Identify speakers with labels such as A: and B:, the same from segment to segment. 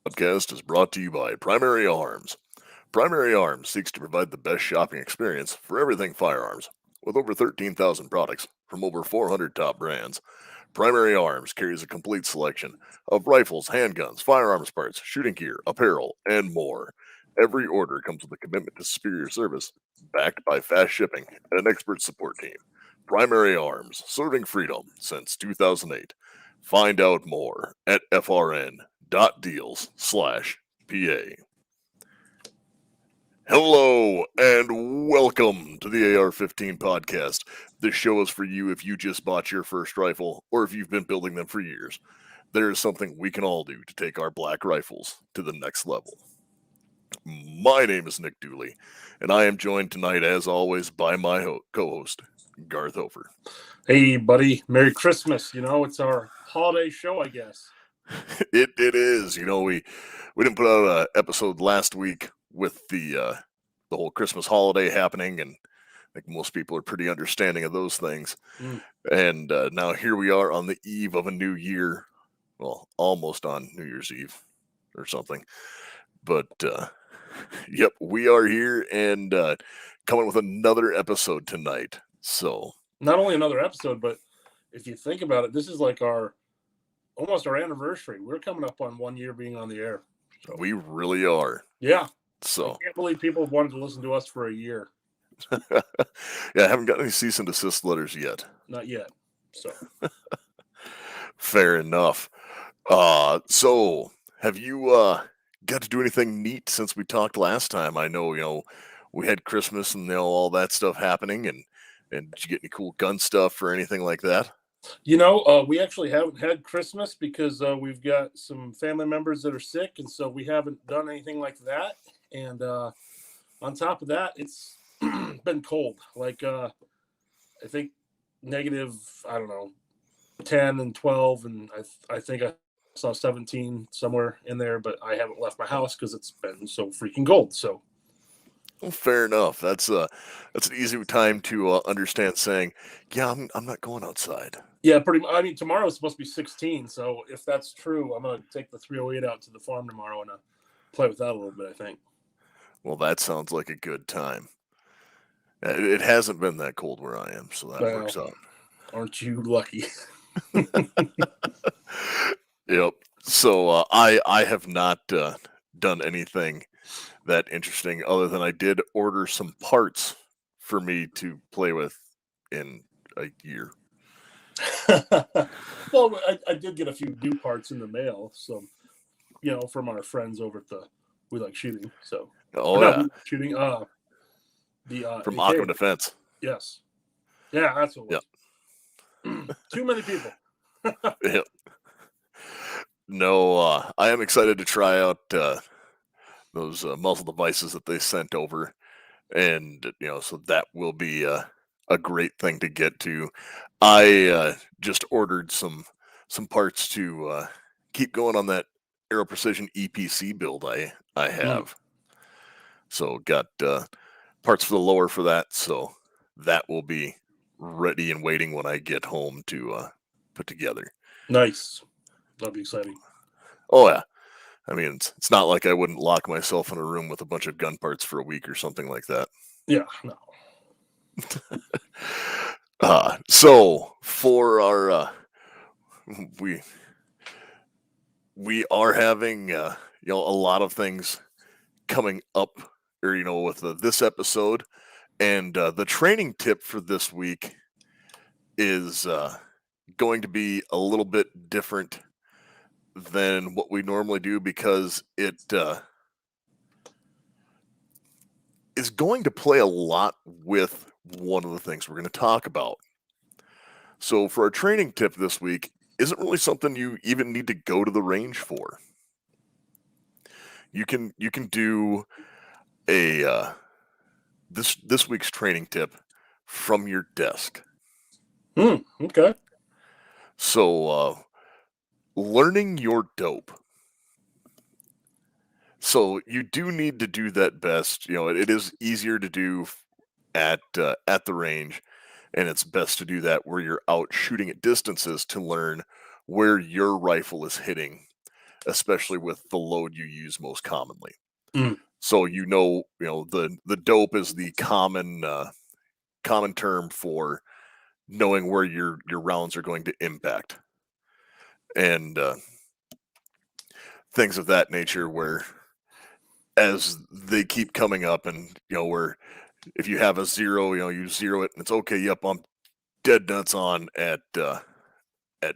A: Podcast is brought to you by Primary Arms. Primary Arms seeks to provide the best shopping experience for everything firearms. With over 13,000 products from over 400 top brands, Primary Arms carries a complete selection of rifles, handguns, firearms parts, shooting gear, apparel, and more. Every order comes with a commitment to superior service, backed by fast shipping and an expert support team. Primary Arms, serving freedom since 2008. Find out more at frn.deals/PA. Hello and welcome to the AR-15 podcast. This show is for you if you just bought your first rifle or if you've been building them for years. There is something we can all do to take our black rifles to the next level. My name is Nick Dooley, and I am joined tonight, as always, by my co-host, Garth Hofer.
B: Hey, buddy. Merry Christmas. It's our holiday show, I guess.
A: It is. We didn't put out an episode last week with the whole Christmas holiday happening, and I think most people are pretty understanding of those things. And now here we are on the eve of a new year. Well, almost on New Year's Eve or something. But, yep, we are here and coming with another episode tonight. So
B: not only another episode, but if you think about it, this is like almost our anniversary. We're coming up on 1 year being on the air.
A: So. We really are.
B: Yeah.
A: So
B: I can't believe people have wanted to listen to us for a year.
A: Yeah, I haven't got any cease and desist letters yet.
B: Not yet. So
A: fair enough. So have you got to do anything neat since we talked last time? I know, we had Christmas and all that stuff happening, and did you get any cool gun stuff or anything like that?
B: We actually haven't had Christmas because we've got some family members that are sick, and so we haven't done anything like that. And on top of that, it's been cold. Like I think negative, I don't know, 10 and 12, and I think I saw 17 somewhere in there, but I haven't left my house because it's been so freaking cold. So.
A: Well, fair enough. That's an easy time to understand saying, yeah, I'm not going outside.
B: Yeah, pretty much. I mean, tomorrow is supposed to be 16, so if that's true, I'm going to take the 308 out to the farm tomorrow and play with that a little bit, I think.
A: Well, that sounds like a good time. It hasn't been that cold where I am, so that works out.
B: Aren't you lucky?
A: Yep. So I have not done anything that interesting other than I did order some parts for me to play with in a year.
B: Well, I did get a few new parts in the mail, so from our friends over at We Like Shooting. So shooting
A: from Aqua Defense.
B: Yes, yeah, that's what it was. Yep. Too many people.
A: Yep. No, I am excited to try out those muzzle devices that they sent over, and so that will be a great thing to get to. I just ordered some parts to keep going on that Aero Precision EPC build I have. So got parts for the lower for that, so that will be ready and waiting when I get home to put together.
B: Nice. That'll be exciting.
A: Oh yeah. I mean, it's not like I wouldn't lock myself in a room with a bunch of gun parts for a week or something like that.
B: Yeah, no.
A: So for our, we are having, a lot of things coming up, or, with this episode, and the training tip for this week is going to be a little bit different than what we normally do because it is going to play a lot with one of the things we're going to talk about. So for our training tip this week, isn't really something you even need to go to the range for. You can do a this week's training tip from your desk.
B: Okay.
A: So learning your dope. So you do need to do that best. It is easier to do at the range, and it's best to do that where you're out shooting at distances to learn where your rifle is hitting especially with the load you use most commonly.
B: Mm.
A: So the dope is the common term for knowing where your rounds are going to impact, and things of that nature. Where as they keep coming up, and where if you have a zero, you zero it, and it's okay. Yep, I'm dead nuts on at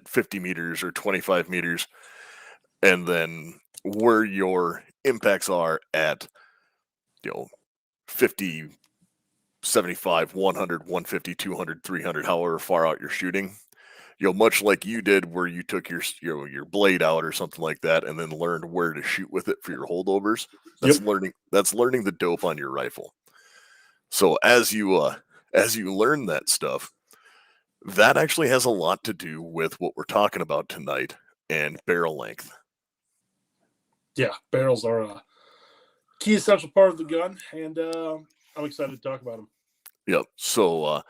A: 50 meters or 25 meters, and then where your impacts are at 50, 75, 100, 150, 200, 300, however far out you're shooting. Much like you did, where you took your blade out or something like that, and then learned where to shoot with it for your holdovers.
B: Yep.
A: That's learning the dope on your rifle. So as you learn that stuff, that actually has a lot to do with what we're talking about tonight and barrel length.
B: Yeah, barrels are a key essential part of the gun, and I'm excited to talk about them.
A: Yep. So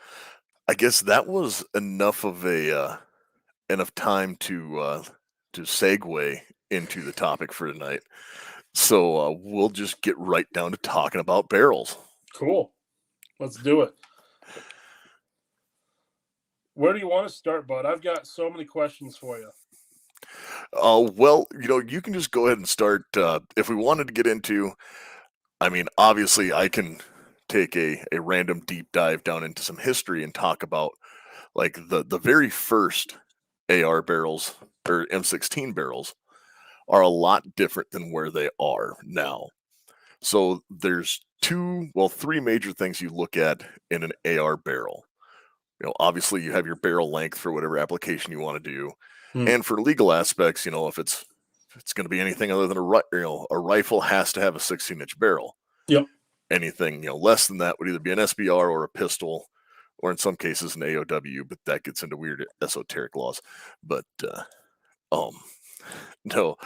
A: I guess that was enough of a enough time to segue into the topic for tonight. So we'll just get right down to talking about barrels.
B: Cool. Let's do it. Where do you want to start, bud? I've got so many questions for you.
A: Well, you can just go ahead and start. If we wanted to get into, I mean, obviously, I can take a random deep dive down into some history and talk about like the very first AR barrels or M16 barrels are a lot different than where they are now. So there's three major things you look at in an AR barrel. Obviously you have your barrel length for whatever application you want to do,
B: Hmm.
A: and for legal aspects, if it's going to be anything other than a rifle has to have a 16-inch barrel.
B: Yep.
A: Anything less than that would either be an SBR or a pistol, or in some cases an AOW, but that gets into weird esoteric laws. But um, no.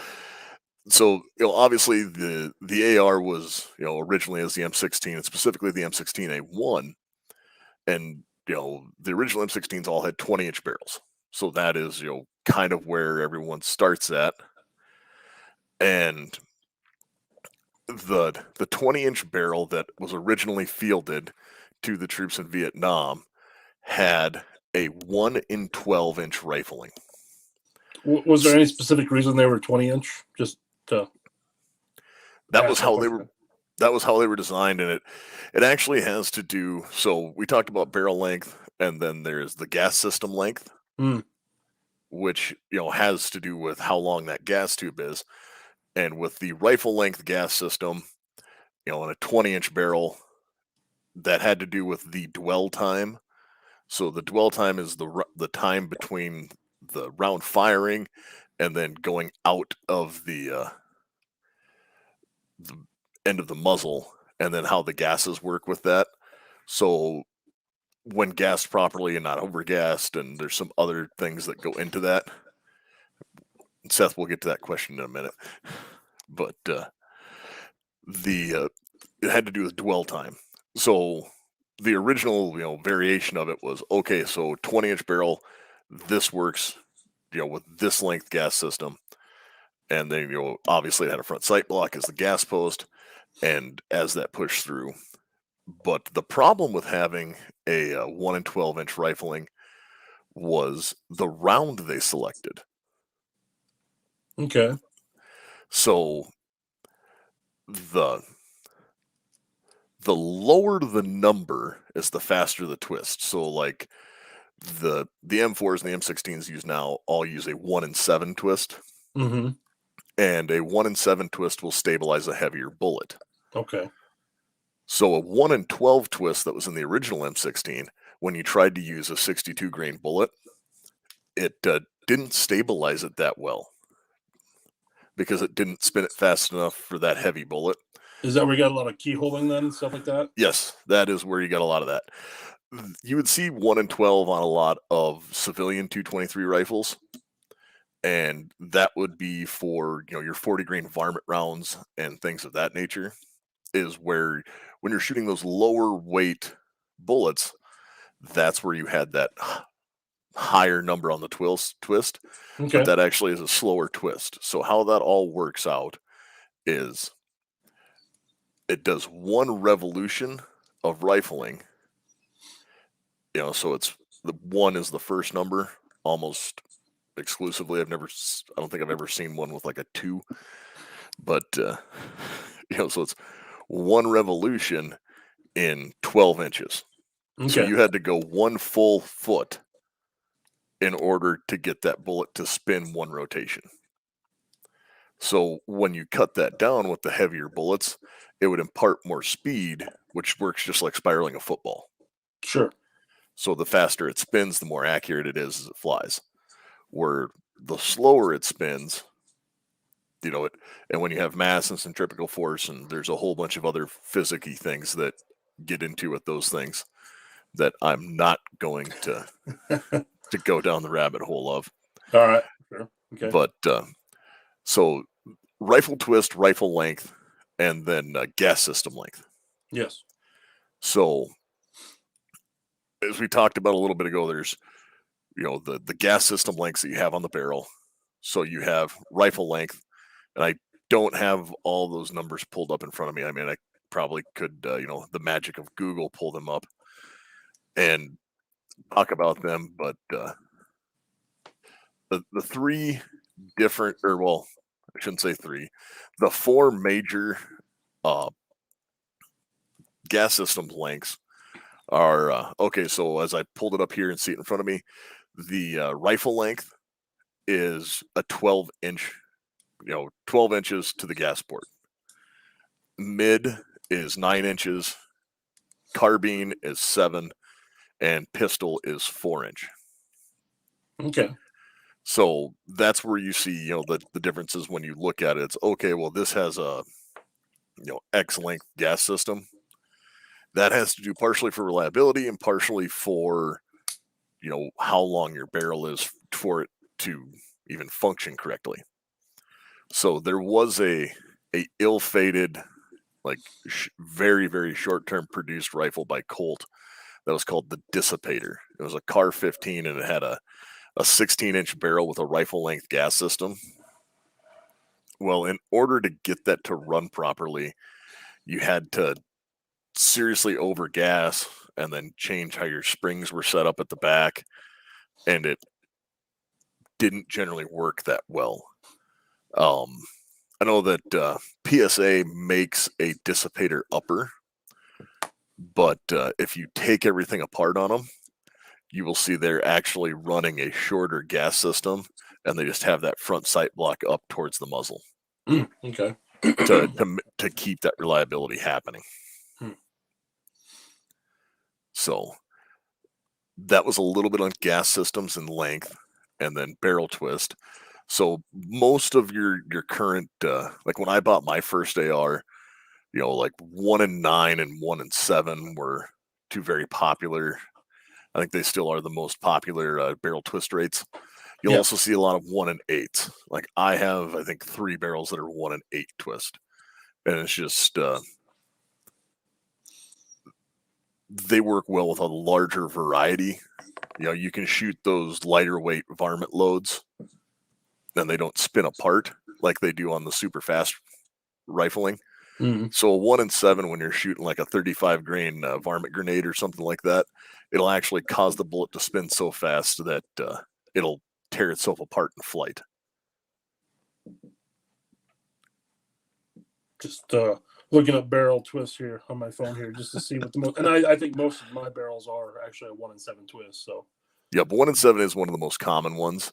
A: So obviously the AR was originally as the M16, and specifically the M16A1, and the original M16s all had 20-inch barrels. So that is kind of where everyone starts at, and the 20-inch barrel that was originally fielded to the troops in Vietnam had a 1 in 12-inch rifling.
B: Was there any specific reason they were 20-inch? Just to
A: That
B: ask
A: was
B: that
A: how they
B: question.
A: were that was how they were designed, and it actually has to do. So we talked about barrel length, and then there's the gas system length,
B: Hmm.
A: which has to do with how long that gas tube is. And with the rifle length gas system, in a 20-inch barrel, that had to do with the dwell time. So the dwell time is the time between the round firing and then going out of the end of the muzzle, and then how the gases work with that. So when gassed properly and not overgassed, and there's some other things that go into that. Seth, we'll get to that question in a minute. But the it had to do with dwell time. So the original variation of it was okay. So 20-inch barrel, this works with this length gas system, and then obviously it had a front sight block as the gas post, and as that pushed through. But the problem with having a 1 in 12-inch rifling was the round they selected.
B: Okay.
A: So the the lower the number is the faster the twist. So like the M4s and the M16s use now all use a 1 in 7 twist,
B: Mm-hmm.
A: and a 1 in 7 twist will stabilize a heavier bullet.
B: Okay.
A: So a 1 in 12 twist that was in the original M16, when you tried to use a 62 grain bullet, it didn't stabilize it that well because it didn't spin it fast enough for that heavy bullet.
B: Is that where you got a lot of key holding then, stuff like that?
A: Yes, that is where you got a lot of that. You would see 1 in 12 on a lot of civilian 223 rifles, and that would be for your 40 grain varmint rounds and things of that nature. Is where when you're shooting those lower weight bullets, that's where you had that higher number on the twist, but
B: Okay.
A: that actually is a slower twist. So how that all works out is it does one revolution of rifling. So it's the one is the first number almost exclusively. I don't think I've ever seen one with like a two, but so it's one revolution in 12 inches. So
B: Okay.
A: you had to go 1 full foot in order to get that bullet to spin one rotation. So when you cut that down with the heavier bullets, it would impart more speed, which works just like spiraling a football.
B: Sure.
A: So the faster it spins, the more accurate it is as it flies. Where the slower it spins, and when you have mass and centripetal force, and there's a whole bunch of other physicky things that get into with those things that I'm not going to go down the rabbit hole of.
B: All right. Sure. Okay.
A: But so rifle twist, rifle length, and then gas system length.
B: Yes.
A: So as we talked about a little bit ago, there's the gas system lengths that you have on the barrel. So you have rifle length, and I don't have all those numbers pulled up in front of me. I mean, I probably could, the magic of Google, pull them up and talk about them. But the three different, or well, I shouldn't say three, the four major uh, gas system lengths are okay. So as I pulled it up here and see it in front of me, the rifle length is a 12-inch, 12 inches to the gas port. Mid is 9 inches, carbine is 7, and pistol is 4-inch.
B: Okay.
A: So that's where you see, the differences when you look at it. It's okay, well, this has a, X length gas system. That has to do partially for reliability and partially for, how long your barrel is for it to even function correctly. So there was a ill-fated, like very, very short-term produced rifle by Colt that was called the Dissipator. It was a AR-15, and it had a 16-inch barrel with a rifle-length gas system. Well, in order to get that to run properly, you had to seriously overgas and then change how your springs were set up at the back, and it didn't generally work that well. I know that PSA makes a Dissipator upper, but if you take everything apart on them, you will see they're actually running a shorter gas system, and they just have that front sight block up towards the muzzle
B: Okay.
A: to keep that reliability happening. So that was a little bit on gas systems and length, and then barrel twist. So most of your current, like when I bought my first AR, like 1-9 and 1-7 were two very popular. I think they still are the most popular barrel twist rates. You'll
B: Yeah.
A: also see a lot of 1-8. Like I have, I think 3 barrels that are 1-8 twist, and it's just they work well with a larger variety. You can shoot those lighter weight varmint loads, and they don't spin apart like they do on the super fast rifling.
B: Mm-hmm.
A: So a 1-7, when you're shooting like a 35 grain varmint grenade or something like that, it'll actually cause the bullet to spin so fast that it'll tear itself apart in flight.
B: Just looking up barrel twist here on my phone here just to see what the most. And I think most of my barrels are actually a 1-7 twist. So
A: yeah, but 1-7 is one of the most common ones.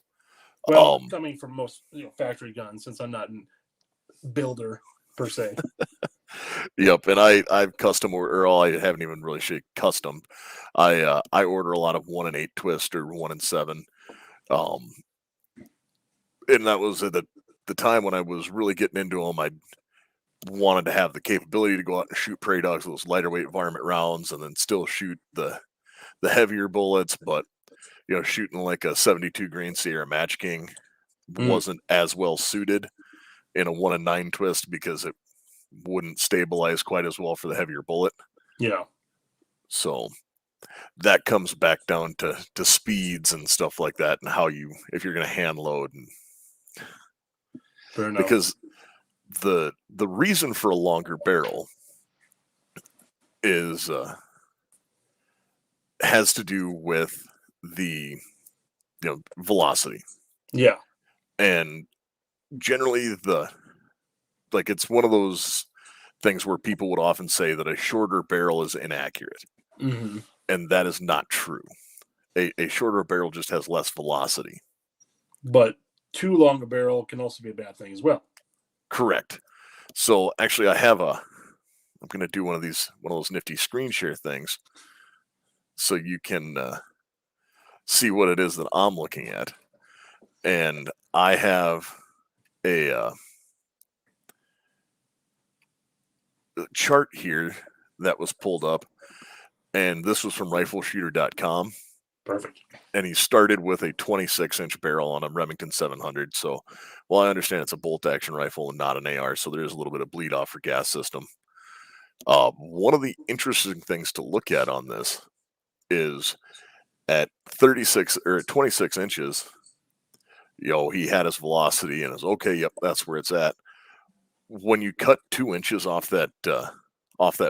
B: Well, coming from most factory guns, since I'm not a builder per se.
A: Yep, and I've custom or I haven't even really custom. I order a lot of 1-8 twist or 1-7, and that was at the time when I was really getting into them. I wanted to have the capability to go out and shoot prairie dogs with those lighter weight varmint rounds, and then still shoot the heavier bullets, but shooting like a 72 grain Sierra Match King wasn't as well suited in a 1-9 twist because it wouldn't stabilize quite as well for the heavier bullet.
B: Yeah.
A: So that comes back down to speeds and stuff like that, and how you if you're going to hand load, and
B: Fair enough.
A: because the reason for a longer barrel is has to do with the velocity,
B: Yeah.
A: and generally it's one of those things where people would often say that a shorter barrel is inaccurate,
B: Hmm.
A: and that is not true. A shorter barrel just has less velocity.
B: But too long a barrel can also be a bad thing as well.
A: Correct. So actually, I'm going to do one of those nifty screen share things, so you can see what it is that I'm looking at. And I have a chart here that was pulled up, and this was from rifleshooter.com.
B: Perfect.
A: And he started with a 26-inch barrel on a Remington 700. So, well, I understand it's a bolt-action rifle and not an AR, so there is a little bit of bleed off for gas system. One of the interesting things to look at on this is at 36 or at 26 inches, he had his velocity and is okay. Yep, that's where it's at. When you cut 2 inches off that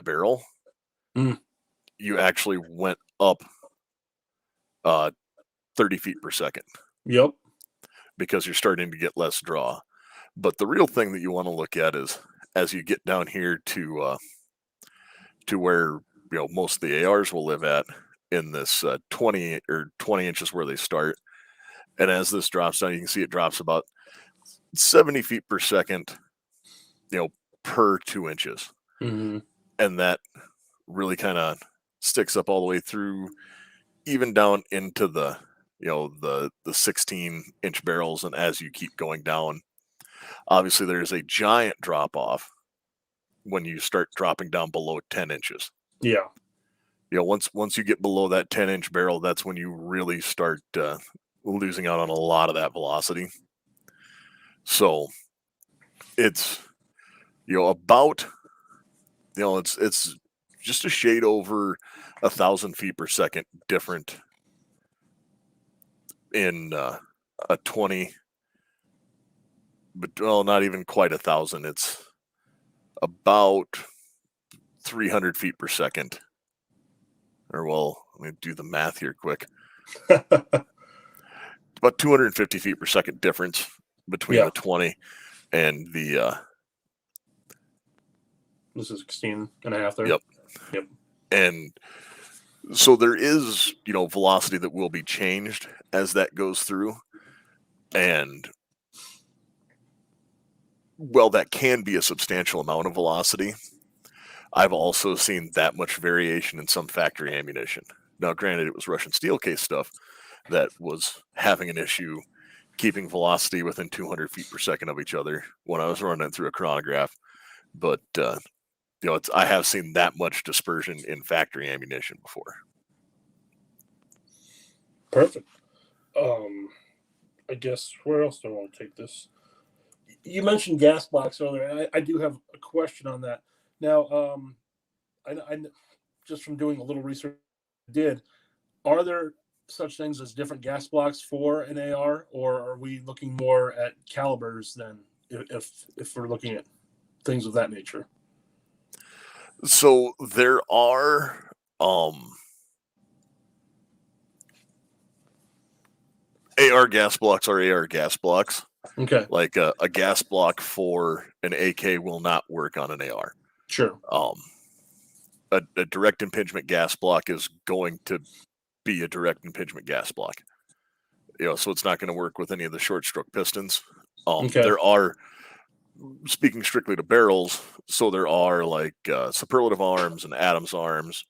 A: barrel,
B: Mm.
A: you actually went up 30 feet per second.
B: Yep.
A: Because you're starting to get less draw. But the real thing that you want to look at is as you get down here to where most of the ARs will live at in this 20 inches where they start, and as this drops down, you can see it drops about 70 feet per second, per 2 inches,
B: Hmm.
A: and that really kind of sticks up all the way through, even down into the 16-inch barrels. And as you keep going down, obviously there's a giant drop off when you start dropping down below 10 inches.
B: Yeah.
A: Once you get below that 10-inch barrel, that's when you really start losing out on a lot of that velocity. So it's about it's just a shade over 1,000 feet per second different in a 20, but not even quite 1,000. It's about 300 feet per second. Or, well, let me do the math here quick. About 250 feet per second difference between
B: Yeah.
A: the 20 and the
B: This is 16 and a half there.
A: Yep.
B: Yep.
A: And so there is velocity that will be changed as that goes through, and well, that can be a substantial amount of velocity. I've also seen that much variation in some factory ammunition. Now, granted, it was Russian steel case stuff that was having an issue keeping velocity within 200 feet per second of each other when I was running it through a chronograph. But I have seen that much dispersion in factory ammunition before.
B: Perfect. I guess where else do I want to take this? You mentioned gas blocks earlier, and I do have a question on that. Now, I just from doing a little research, are there such things as different gas blocks for an AR, or are we looking more at calibers then? If we're looking at things of that nature.
A: So there are AR gas blocks are AR gas blocks.
B: Okay.
A: Like a gas block for an AK will not work on an AR.
B: Sure.
A: A direct impingement gas block is going to be a direct impingement gas block. So it's not going to work with any of the short stroke pistons.
B: Okay.
A: There are, speaking strictly to barrels, so there are like Superlative Arms and Adams Arms.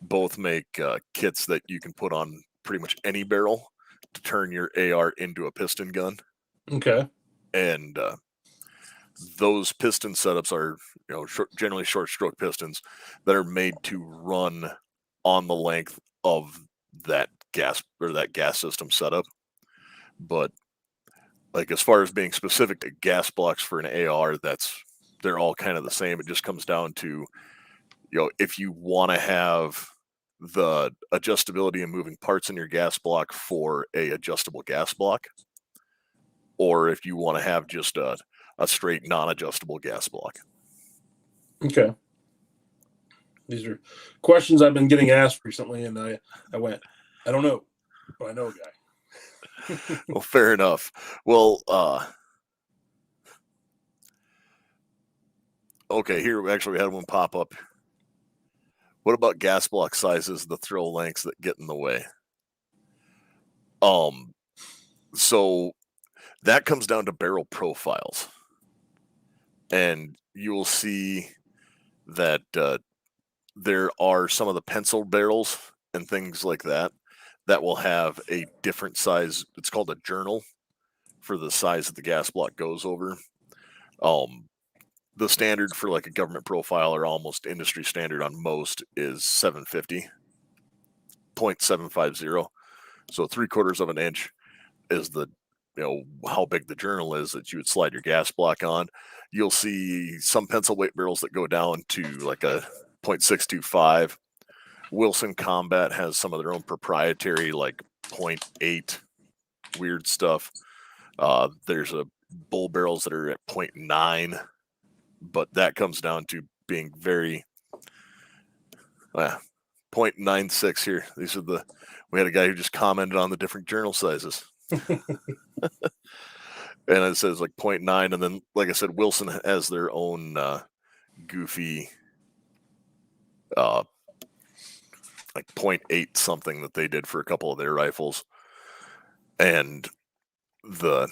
A: Both make kits that you can put on pretty much any barrel to turn your AR into a piston gun.
B: Okay.
A: And those piston setups are, generally short stroke pistons that are made to run on the length of that gas system setup. But like as far as being specific to gas blocks for an AR, they're all kind of the same. It just comes down to, if you want to have the adjustability and moving parts in your gas block for a adjustable gas block, or if you want to have just a straight non-adjustable gas block.
B: Okay. These are questions I've been getting asked recently, and I went, I don't know, but I know a guy.
A: Well, fair enough. Well, okay, here actually we had one pop up. What about gas block sizes, the throw lengths that get in the way? So that comes down to barrel profiles, and you will see that there are some of the pencil barrels and things like that that will have a different size. It's called a journal for the size that the gas block goes over. The standard for like a government profile, or almost industry standard on most, is 750, 0.750. So 3/4 of an inch is the, how big the journal is that you would slide your gas block on. You'll see some pencil weight barrels that go down to like a 0.625. Wilson Combat has some of their own proprietary, like 0.8 weird stuff. There's a bull barrels that are at 0.9, but that comes down to being very 0.96 here. We had a guy who just commented on the different journal sizes. And it says like 0.9, and then, like I said, Wilson has their own goofy like 0.8 something that they did for a couple of their rifles. And then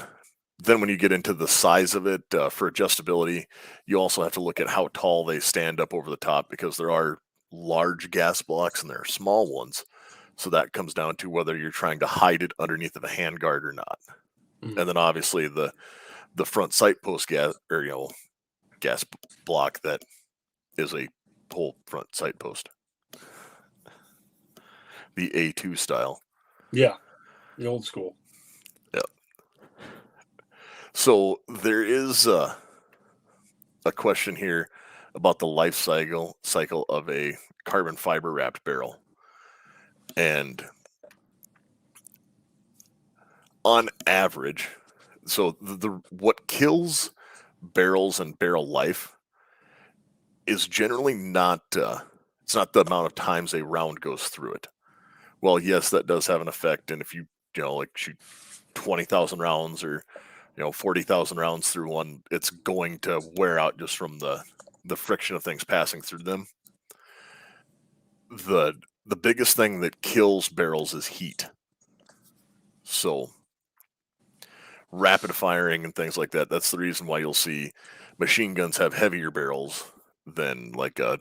A: when you get into the size of it, for adjustability, you also have to look at how tall they stand up over the top, because there are large gas blocks and there are small ones. So that comes down to whether you're trying to hide it underneath of a handguard or not. Mm-hmm. And then obviously the front sight post gas block that is a whole front sight post, the A2 style.
B: Yeah, the old school.
A: Yeah. So there is a question here about the life cycle of a carbon fiber wrapped barrel. And on average, so the what kills barrels and barrel life is generally not it's not the amount of times a round goes through it. Well, yes, that does have an effect, and if you like shoot 20,000 rounds or 40,000 rounds through one, it's going to wear out just from the friction of things passing through them. The biggest thing that kills barrels is heat. So rapid firing and things like that, that's the reason why you'll see machine guns have heavier barrels than like a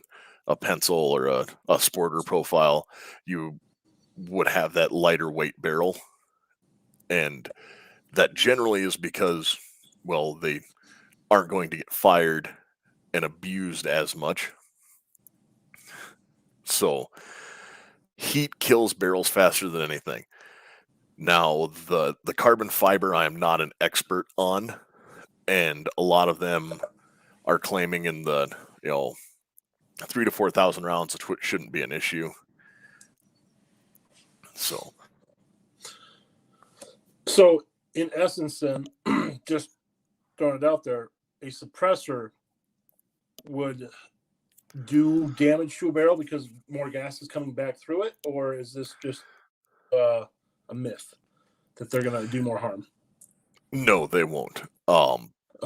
A: pencil or a sporter profile. You would have that lighter weight barrel, and that generally is because, well, they aren't going to get fired and abused as much. So heat kills barrels faster than anything. Now, the carbon fiber, I am not an expert on, and a lot of them are claiming in the 3,000 to 4,000 rounds, which shouldn't be an issue.
B: So in essence, then, just throwing it out there, a suppressor would do damage to a barrel because more gas is coming back through it, or is this just a myth that they're going to do more harm?
A: No, they won't.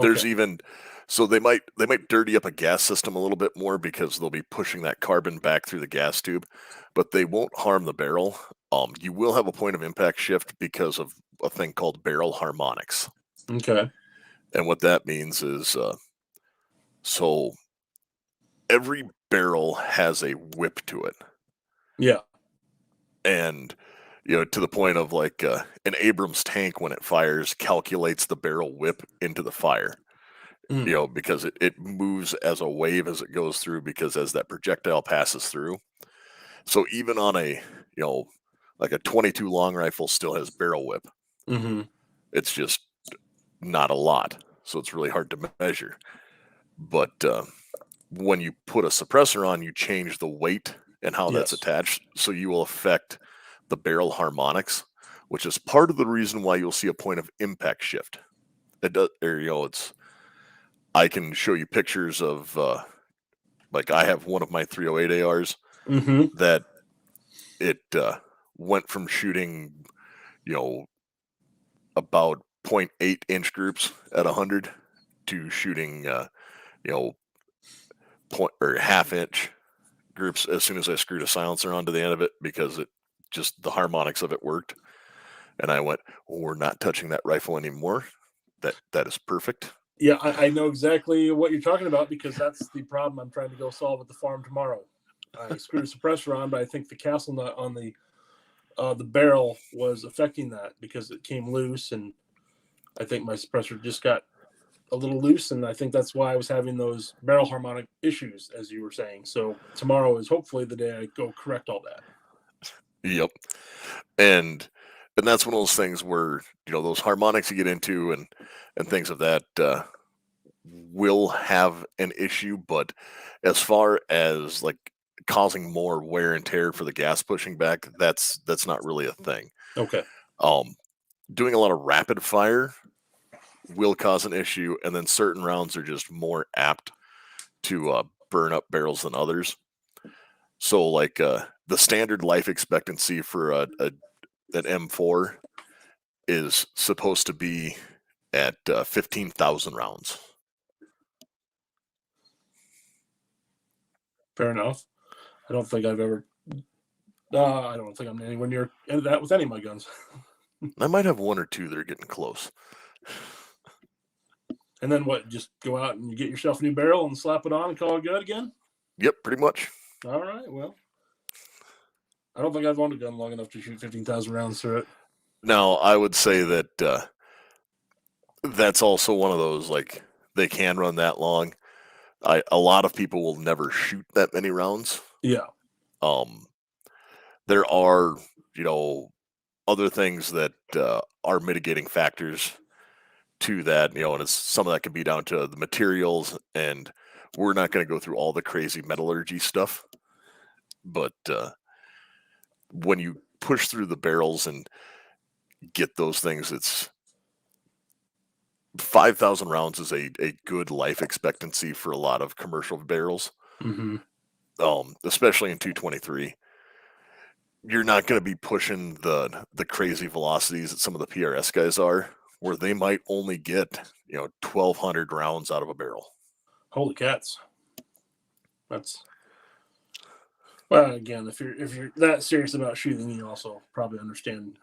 A: There's even, so they might dirty up a gas system a little bit more because they'll be pushing that carbon back through the gas tube, but they won't harm the barrel. You will have a point of impact shift because of a thing called barrel harmonics.
B: Okay.
A: And what that means is, so every barrel has a whip to it.
B: Yeah.
A: And, to the point of like an Abrams tank, when it fires, calculates the barrel whip into the fire. Because it moves as a wave as it goes through, because as that projectile passes through. So even on a, like a 22 long rifle still has barrel whip.
B: Mm-hmm.
A: It's just not a lot. So it's really hard to measure. But when you put a suppressor on, you change the weight and how that's
B: Yes.
A: attached. So you will affect the barrel harmonics, which is part of the reason why you'll see a point of impact shift. It does, or, it's. I can show you pictures of like I have one of my 308 ARs
B: Mm-hmm.
A: that it went from shooting, you know, about 0.8 inch groups at 100 to shooting, you know, point or half inch groups as soon as I screwed a silencer onto the end of it because it just the harmonics of it worked. And I went, well, we're not touching that rifle anymore. That is perfect.
B: Yeah, I know exactly what you're talking about because that's the problem I'm trying to go solve at the farm tomorrow. I screwed a suppressor on, but I think the castle nut on the barrel was affecting that because it came loose, and I think my suppressor just got a little loose, and I think that's why I was having those barrel harmonic issues, as you were saying. So tomorrow is hopefully the day I go correct all that.
A: Yep. And that's one of those things where those harmonics you get into and things of that will have an issue, but as far as like causing more wear and tear for the gas pushing back, that's not really a thing.
B: Okay.
A: Um, doing a lot of rapid fire will cause an issue, and then certain rounds are just more apt to burn up barrels than others. So, like the standard life expectancy for an M4 is supposed to be at 15,000 rounds.
B: Fair enough. I don't think I've ever. I don't think I'm anywhere near that with any of my guns.
A: I might have one or two that are getting close.
B: And then what? Just go out and get yourself a new barrel and slap it on and call it good again?
A: Yep, pretty much.
B: All right. Well, I don't think I've owned a gun long enough to shoot 15,000 rounds through it.
A: Now, I would say that that's also one of those, like, they can run that long. A lot of people will never shoot that many rounds.
B: Yeah.
A: Um, there are, other things that are mitigating factors to that, and it's some of that can be down to the materials, and we're not going to go through all the crazy metallurgy stuff, but when you push through the barrels and get those things, it's 5,000 rounds is a good life expectancy for a lot of commercial barrels,
B: Mm-hmm.
A: especially in 223. You're not going to be pushing the crazy velocities that some of the PRS guys are, where they might only get 1,200 rounds out of a barrel.
B: Holy cats. That's well. Again, if you're that serious about shooting, you also probably understand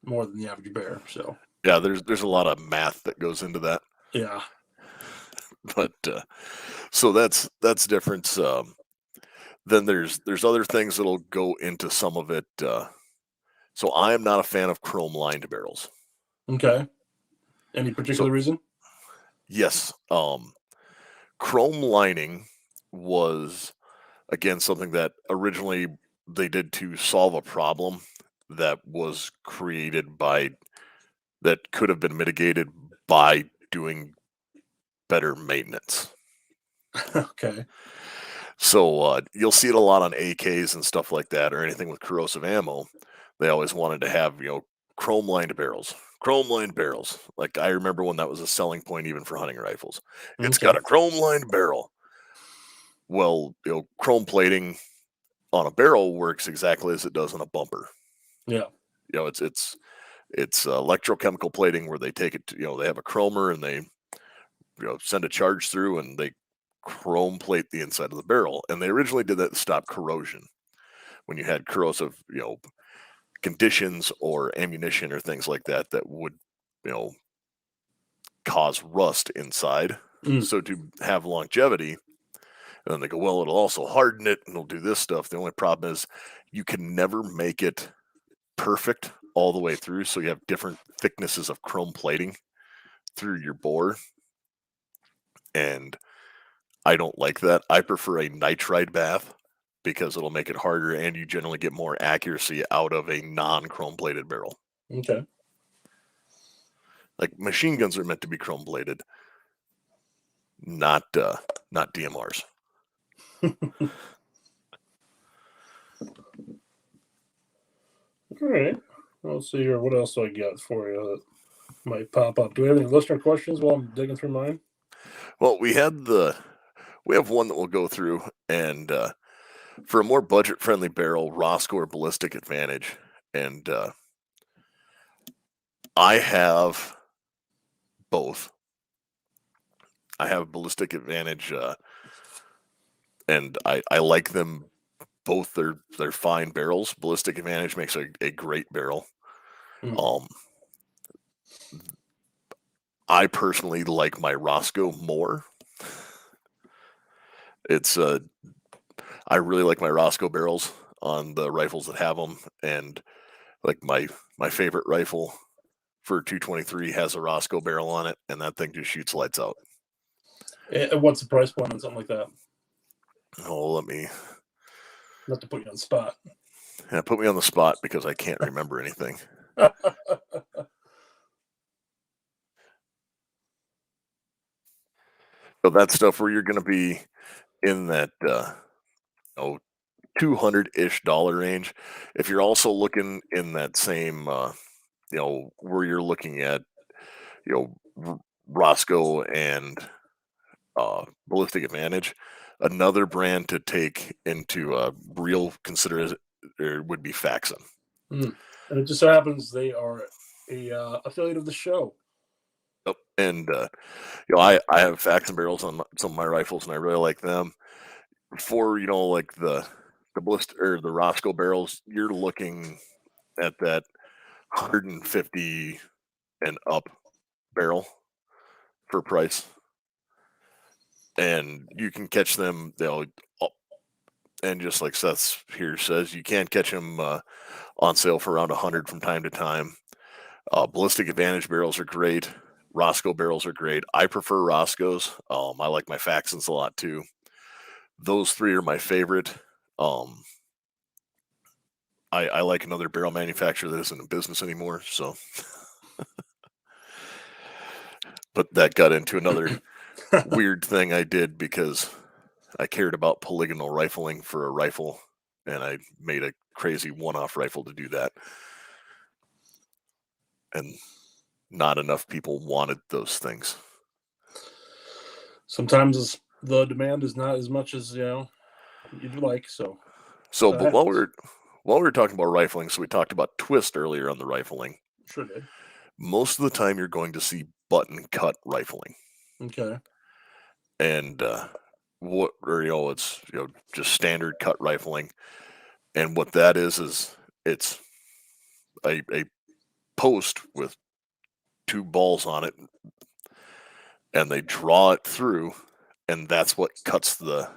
B: more than the average bear. So
A: Yeah, there's a lot of math that goes into that,
B: yeah.
A: but so that's different. Then there's other things that'll go into some of it. So I am not a fan of chrome lined barrels.
B: Okay. Any particular
A: So
B: reason?
A: yes, chrome lining was again something that originally they did to solve a problem that was created by that could have been mitigated by doing better maintenance.
B: Okay.
A: So you'll see it a lot on AKs and stuff like that, or anything with corrosive ammo. They always wanted to have chrome lined barrels. Chrome lined barrels. Like I remember when that was a selling point even for hunting rifles. It's
B: Okay.
A: got a chrome lined barrel. Well, chrome plating on a barrel works exactly as it does on a bumper.
B: Yeah.
A: It's electrochemical plating where they take it to, they have a chromer and they send a charge through and they chrome plate the inside of the barrel. And they originally did that to stop corrosion when you had corrosive conditions or ammunition or things like that that would you know cause rust inside.
B: Mm.
A: So to have longevity, and then they go, well, it'll also harden it and it'll do this stuff. The only problem is you can never make it perfect all the way through. So you have different thicknesses of chrome plating through your bore. And I don't like that. I prefer a nitride bath because it'll make it harder and you generally get more accuracy out of a non chrome plated barrel.
B: Okay.
A: Like machine guns are meant to be chrome plated, not DMRs.
B: All right. Let's see here. What else do I got for you that might pop up? Do we have any listener questions while I'm digging through mine?
A: Well, we have one that we'll go through, and for a more budget-friendly barrel, Roscoe or Ballistic Advantage, and I have both. I have Ballistic Advantage, and I like them both. They're fine barrels. Ballistic Advantage makes a great barrel.
B: Mm.
A: Um, I personally like my Roscoe more. It's I really like my Roscoe barrels on the rifles that have them, and like my favorite rifle for 223 has a Roscoe barrel on it, and that thing just shoots lights out.
B: And what's the price point on something like that?
A: Oh, let me
B: Not to put you on the spot.
A: put me on the spot because I can't remember anything. So that stuff where you're going to be in that oh, $200-ish range. If you're also looking in that same where you're looking at you know Roscoe and Ballistic Advantage, another brand to take into real consideration would be Faxon.
B: Mm. And it just so happens they are a affiliate of the show.
A: Yep. And I have Faxon barrels on some of my rifles, and I really like them. For like the blister or the Roscoe barrels, you're looking at that 150 and up barrel for price, and you can catch them. And just like Seth here says, you can catch them on sale for around 100 from time to time. Ballistic Advantage barrels are great. Roscoe barrels are great. I prefer Roscoe's. I like my Faxons a lot too. Those three are my favorite. Um, I like another barrel manufacturer that isn't in business anymore. So, but that got into another weird thing I did because I cared about polygonal rifling for a rifle, and I made a crazy one-off rifle to do that. And not enough people wanted those things.
B: Sometimes the demand is not as much as you'd like. So
A: But while we were talking about rifling, so we talked about twist earlier on the rifling.
B: Sure did.
A: Most of the time, you're going to see button cut rifling,
B: Okay.
A: and it's just standard cut rifling, and what that is it's a post with two balls on it, and they draw it through, and that's what cuts the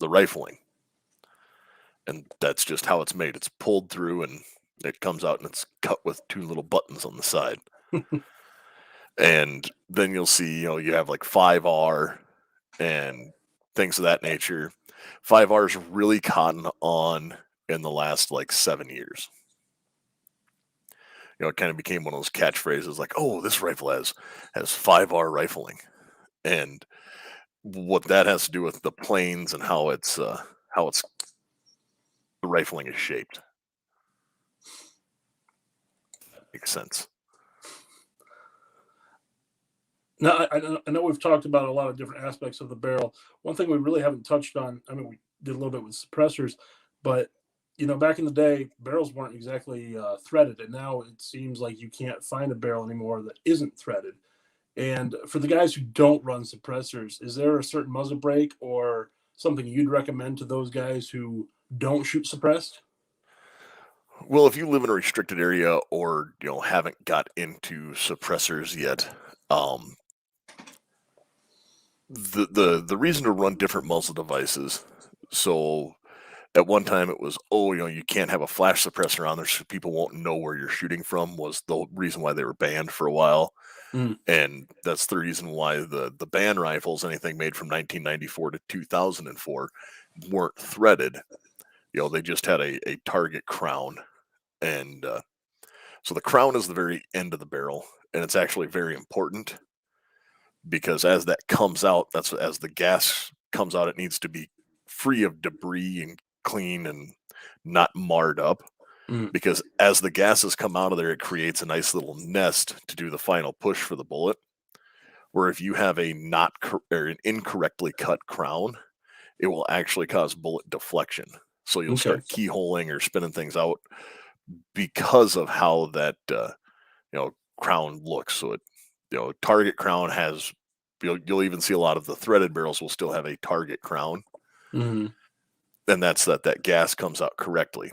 A: rifling. And that's just how it's made. It's pulled through and it comes out and it's cut with two little buttons on the side. And then you'll see, you have like 5R and things of that nature. 5R's really cotton on in the last like 7 years. It kind of became one of those catchphrases like, "Oh, this rifle has 5R rifling," and what that has to do with the planes and how it's the rifling is shaped. That makes sense.
B: Now, I know we've talked about a lot of different aspects of the barrel. One thing we really haven't touched on, I mean, we did a little bit with suppressors, but back in the day, barrels weren't exactly threaded, and now it seems like you can't find a barrel anymore that isn't threaded. And for the guys who don't run suppressors, is there a certain muzzle brake or something you'd recommend to those guys who don't shoot suppressed?
A: Well, if you live in a restricted area or haven't got into suppressors yet, the reason to run different muzzle devices. So at one time it was, you can't have a flash suppressor on there so people won't know where you're shooting from, was the reason why they were banned for a while.
B: Mm.
A: And that's the reason why the ban rifles, anything made from 1994 to 2004, weren't threaded. They just had a target crown. And so the crown is the very end of the barrel, and it's actually very important because as that comes out, as the gas comes out, it needs to be free of debris and clean and not marred up. because as the gases come out of there, it creates a nice little nest to do the final push for the bullet. Where if you have a or an incorrectly cut crown, it will actually cause bullet deflection. So you'll
B: Okay.
A: start keyholing or spinning things out because of how that crown looks. So target crown has you'll even see a lot of the threaded barrels will still have a target crown,
B: Mm-hmm.
A: and that's that gas comes out correctly.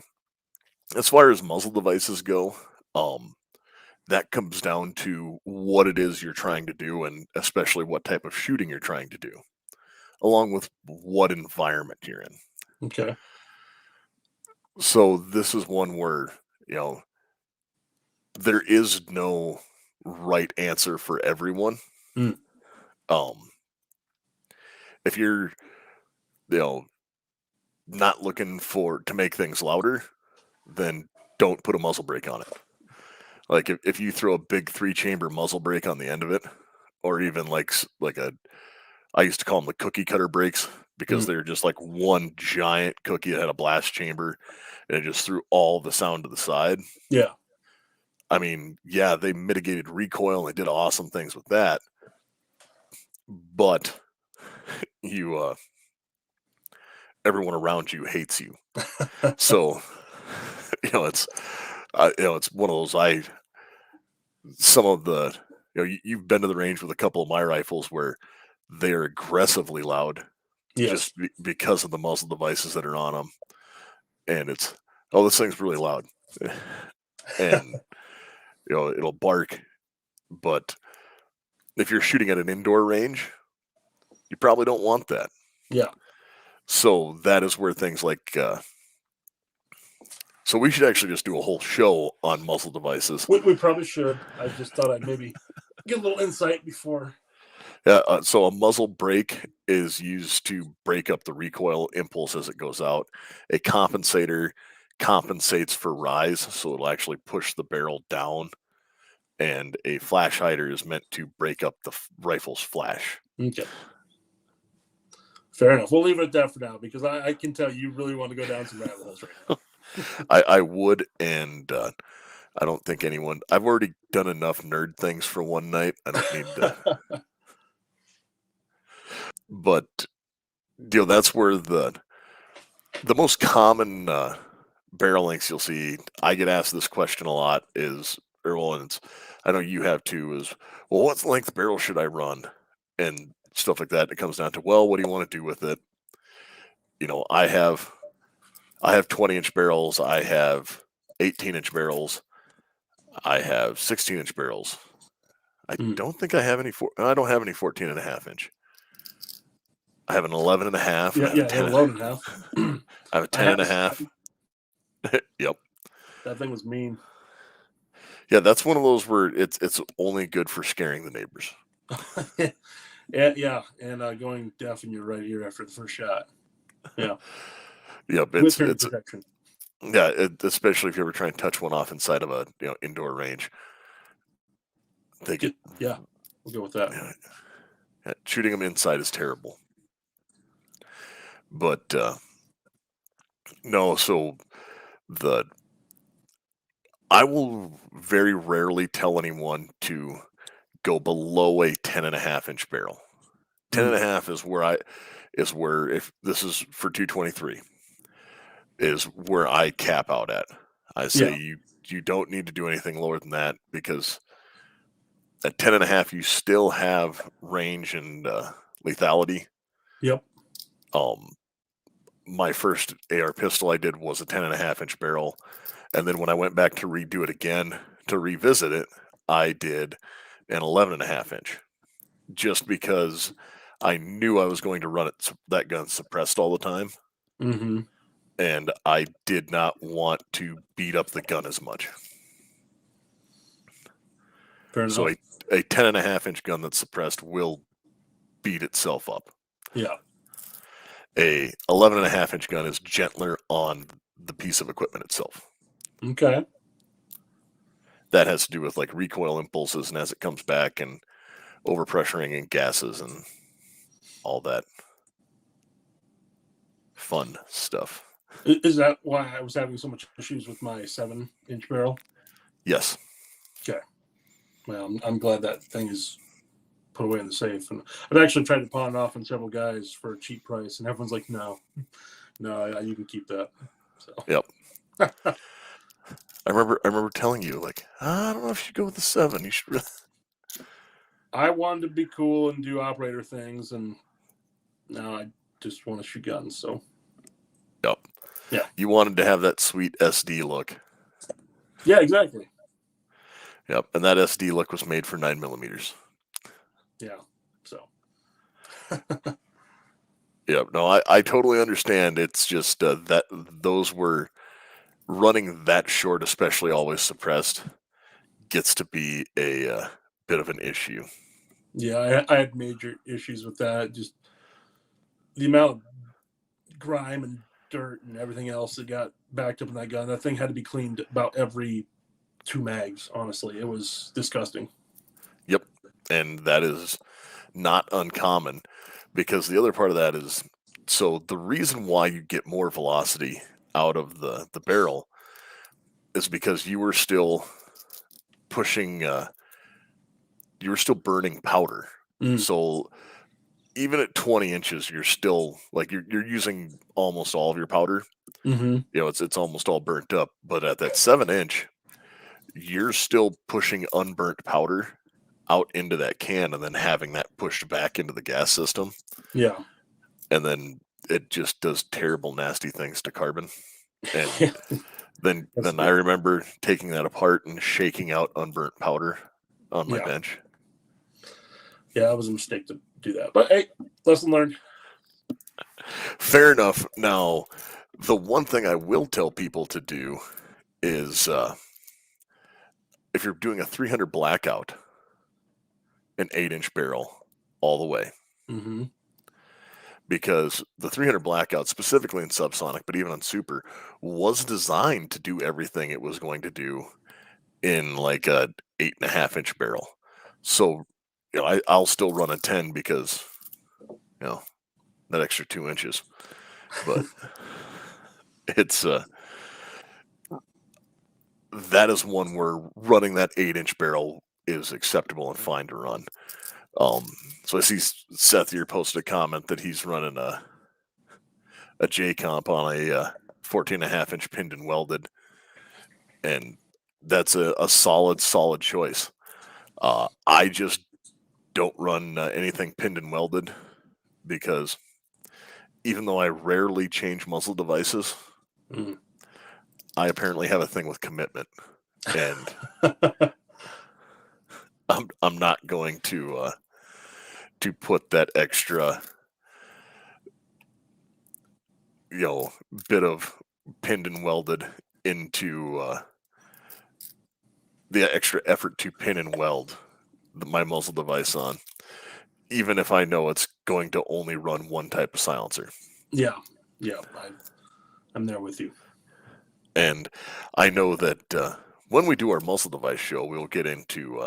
A: As far as muzzle devices go, that comes down to what it is you're trying to do, and especially what type of shooting you're trying to do, along with what environment you're in.
B: Okay.
A: So this is one where there is no right answer for everyone.
B: Mm.
A: If you're you know not looking to make things louder, then don't put a muzzle brake on it. Like if you throw a big 3-chamber muzzle brake on the end of it, or even like I used to call them the cookie cutter brakes because they're just like one giant cookie that had a blast chamber and it just threw all the sound to the side.
B: Yeah.
A: I mean, yeah, they mitigated recoil and they did awesome things with that, but you everyone around you hates you. So it's it's one of those some of the you've been to the range with a couple of my rifles where they're aggressively loud
B: Yes.
A: just because of the muzzle devices that are on them, and it's this thing's really loud, and it'll bark. But if you're shooting at an indoor range, you probably don't want that.
B: Yeah.
A: So that is where things like so we should actually just do a whole show on muzzle devices.
B: We probably should. I just thought I'd maybe get a little insight before.
A: So a muzzle brake is used to break up the recoil impulse as it goes out. A compensator compensates for rise, so it'll actually push the barrel down. And a flash hider is meant to break up the rifle's flash.
B: Okay. Fair enough. We'll leave it at that for now because I can tell you really want to go down some rabbit holes right now.
A: I would, and I don't think anyone. I've already done enough nerd things for one night. I don't need to. But that's where the most common barrel lengths you'll see. I get asked this question a lot. And I know you have too. Is well, what length barrel should I run, and stuff like that. It comes down to what do you want to do with it? I have 20-inch barrels. I have 18-inch barrels. I have 16-inch barrels. I don't think I have any. I don't have any 14.5-inch. I have an 11.5.
B: Yeah, yeah, 11.5.
A: I have a 10.5. Yep.
B: That thing was mean.
A: Yeah, that's one of those where it's only good for scaring the neighbors.
B: Yeah, and going deaf in your right ear after the first shot. Yeah.
A: Yep,
B: it's protection.
A: Yeah, especially if you ever try and touch one off inside of a indoor range.
B: Yeah, we'll go with that.
A: Yeah, shooting them inside is terrible. But no, so I will very rarely tell anyone to go below a 10.5-inch barrel. 10.5 is where if this is for 223 is where I cap out at. I say you don't need to do anything lower than that because at 10.5 you still have range and lethality.
B: Yep.
A: My first AR pistol I did was a 10.5-inch barrel, and then when I went back to redo it again to revisit it, I did an 11.5-inch, just because I knew I was going to run that gun suppressed all the time.
B: Mm-hmm.
A: And I did not want to beat up the gun as much.
B: Fair enough.
A: So a 10.5-inch gun that's suppressed will beat itself up.
B: Yeah.
A: A 11.5-inch gun is gentler on the piece of equipment itself.
B: Okay.
A: That has to do with like recoil impulses and as it comes back and overpressuring and gases and all that fun stuff.
B: Is that why I was having so much issues with my 7-inch barrel?
A: Yes.
B: Okay. Well, I'm glad that thing is put away in the safe. And I've actually tried to pawn it off on several guys for a cheap price, and everyone's like, no, you can keep that. So.
A: Yep. I remember telling you, like, I don't know if you should go with the 7. You should really.
B: I wanted to be cool and do operator things, and now I just want to shoot guns. So.
A: Yep.
B: Yeah.
A: You wanted to have that sweet SD look.
B: Yeah, exactly.
A: Yep. And that SD look was made for 9mm.
B: Yeah. So.
A: Yep. No, I totally understand. It's just that those were running that short, especially always suppressed, gets to be a bit of an issue.
B: Yeah, I had major issues with that. Just the amount of grime and dirt and everything else that got backed up in that gun. That thing had to be cleaned about every 2 mags. Honestly, it was disgusting.
A: Yep. And that is not uncommon, because the other part of that is, so the reason why you get more velocity out of the barrel is because you were still pushing, you were still burning powder. So even at 20 inches, you're still like you're using almost all of your powder.
B: Mm-hmm.
A: You know, it's almost all burnt up. But at that 7-inch, you're still pushing unburnt powder out into that can and then having that pushed back into the gas system.
B: Yeah.
A: And then it just does terrible, nasty things to carbon. And
B: Yeah.
A: then I remember taking that apart and shaking out unburnt powder on my
B: Yeah.
A: bench.
B: Yeah, it was a mistake to do that. But hey, lesson learned.
A: Fair enough. Now, the one thing I will tell people to do is if you're doing a 300 blackout, an 8-inch barrel all the way.
B: Mm-hmm.
A: Because the 300 blackout, specifically in subsonic, but even on super, was designed to do everything it was going to do in like a 8.5-inch barrel. So, you know, I'll still run a 10 because, you know, that extra 2 inches. But it's that is one where running that 8-inch barrel is acceptable and fine to run. So I see Seth here posted a comment that he's running a J comp on a 14.5-inch pinned and welded, and that's a solid choice. I just don't run anything pinned and welded because even though I rarely change muzzle devices, I apparently have a thing with commitment, and I'm not going to put that extra, you know, bit of pinned and welded into the extra effort to pin and weld my muzzle device on, even if I know it's going to only run one type of silencer.
B: Yeah, I'm there with you.
A: And I know that when we do our muzzle device show, we'll get into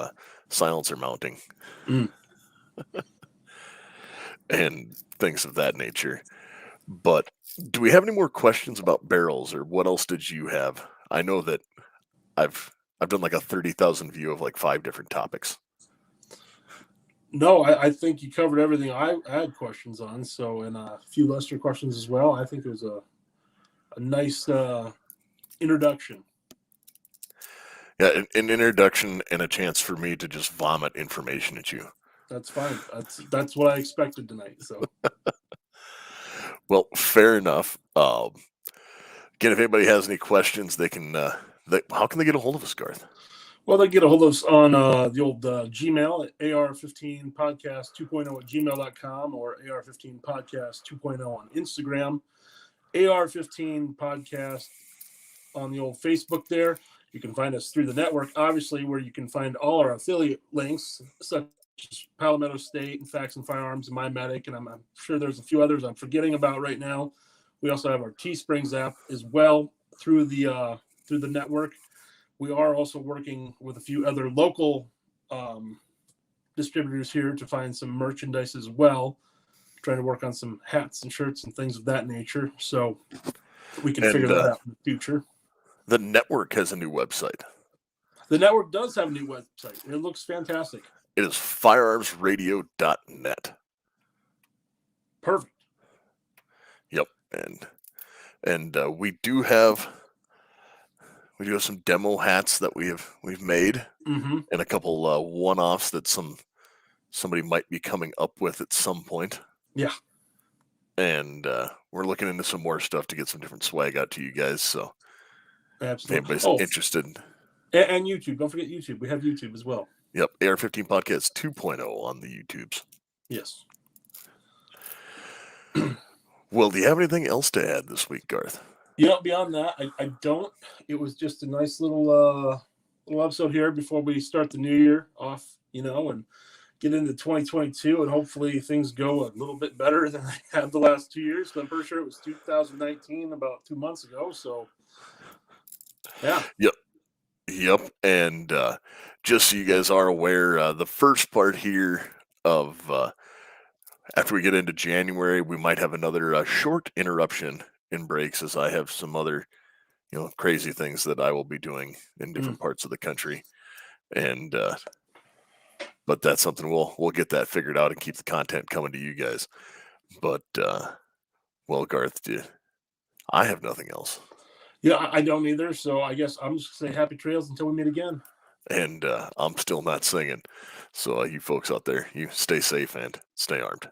A: silencer mounting and things of that nature. But do we have any more questions about barrels, or what else did you have? I know that I've done like a 30,000 view of like 5 different topics.
B: No, I think you covered everything I had questions on. So, and a few Lester questions as well. I think it was a nice introduction.
A: Yeah, an introduction and a chance for me to just vomit information at you.
B: That's fine. That's what I expected tonight. So,
A: well, fair enough. Again, if anybody has any questions, they can. How can they get a hold of us, Garth?
B: Well, they get a hold of us on the old Gmail at AR15podcast2.0 at gmail.com or AR15podcast 2.0 on Instagram. AR15 podcast on the old Facebook there. You can find us through the network, obviously, where you can find all our affiliate links, such as Palmetto State and Facts and Firearms and MyMedic, and I'm sure there's a few others I'm forgetting about right now. We also have our Teesprings app as well through the network. We are also working with a few other local distributors here to find some merchandise as well, trying to work on some hats and shirts and things of that nature. So We can figure
A: And
B: that out in the future.
A: the network has a new website.
B: The network does have a new website. It looks fantastic.
A: It is firearmsradio.net.
B: Perfect.
A: Yep, and we do have some demo hats that we've made,
B: Mm-hmm.
A: and a couple one-offs that somebody might be coming up with at some point.
B: Yeah.
A: And we're looking into some more stuff to get some different swag out to you guys. So if
B: Absolutely.
A: anybody's
B: Oh,
A: interested,
B: and YouTube. Don't forget YouTube. We have YouTube as well.
A: yep, AR-15 Podcast 2.0 on the YouTubes.
B: Yes.
A: Well, do you have anything else to add this week, Garth?
B: Beyond that, I don't. It was just a nice little episode here before we start the new year off, and get into 2022, and hopefully things go a little bit better than I have the last 2 years. But I'm pretty sure it was 2019 about 2 months ago. So, yeah.
A: Yep. And just so you guys are aware, the first part here of after we get into January, we might have another short interruption in breaks as I have some other crazy things that I will be doing in different parts of the country, and but that's something we'll get that figured out and keep the content coming to you guys. But well, Garth, I have nothing else.
B: Yeah, I don't either. So I guess I'm just gonna say happy trails until we meet again.
A: And I'm still not singing. So you folks out there, you stay safe and stay armed.